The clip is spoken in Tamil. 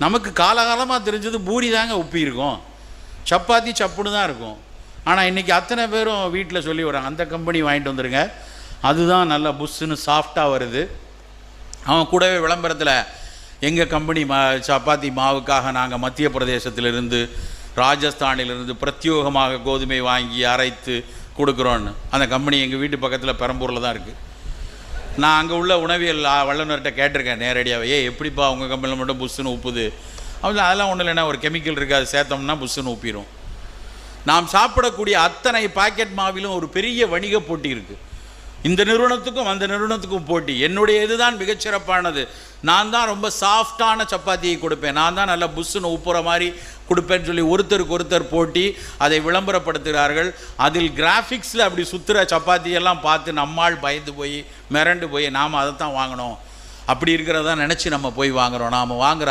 நமக்கு காலகாலமாக தெரிஞ்சது பூரி தாங்க உப்பி இருக்கும், சப்பாத்தி சப்புன்னு தான் இருக்கும். ஆனால் இன்றைக்கி அத்தனை பேரும் வீட்டில் சொல்லி வராங்க, அந்த கம்பெனி வாங்கிட்டு வந்துடுங்க, அதுதான் நல்லா புஷ்ஷுன்னு சாஃப்டாக வருது. அவன் கூடவே விளம்பரத்தில் எங்கள் கம்பெனி சப்பாத்தி மாவுக்காக நாங்கள் மத்திய பிரதேசத்திலிருந்து ராஜஸ்தானிலிருந்து பிரத்யோகமாக கோதுமை வாங்கி அரைத்து கொடுக்குறோன்னு. அந்த கம்பெனி எங்கள் வீட்டு பக்கத்தில் பெரம்பூரில் தான் இருக்குது. நான் அங்கே உள்ள உணவியல் வல்லுநர்கிட்ட கேட்டிருக்கேன் நேரடியாகவே, எப்படிப்பா உங்கள் கம்பெனியில் மட்டும் புஷ்ஷுன்னு உப்புது? அதெல்லாம் ஒன்றும் இல்லைன்னா ஒரு கெமிக்கல் இருக்குது, அது சேர்த்தோம்னா புஷ்ஷுன்னு உப்பிடும். நாம் சாப்பிடக்கூடிய அத்தனை பாக்கெட் மாவிலும் ஒரு பெரிய வணிக போட்டி இருக்குது. இந்த நிறுவனத்துக்கும் அந்த நிறுவனத்துக்கும் போட்டி. என்னுடைய இதுதான் மிகச்சிறப்பானது, நான் தான் ரொம்ப சாஃப்டான சப்பாத்தியை கொடுப்பேன், நான் தான் நல்லா புஷ்ஷுன்னு உப்புற மாதிரி கொடுப்பேன்னு சொல்லி ஒருத்தருக்கு ஒருத்தர் போட்டி அதை விளம்பரப்படுத்துகிறார்கள். அதில் கிராஃபிக்ஸில் அப்படி சுற்றுற சப்பாத்தியெல்லாம் பார்த்து நம்மால் பயந்து போய் மிரண்டு போய் நாம் அதை தான் வாங்கணும், அப்படி இருக்கிறதா நினச்சி நம்ம போய் வாங்குகிறோம். நாம் வாங்குகிற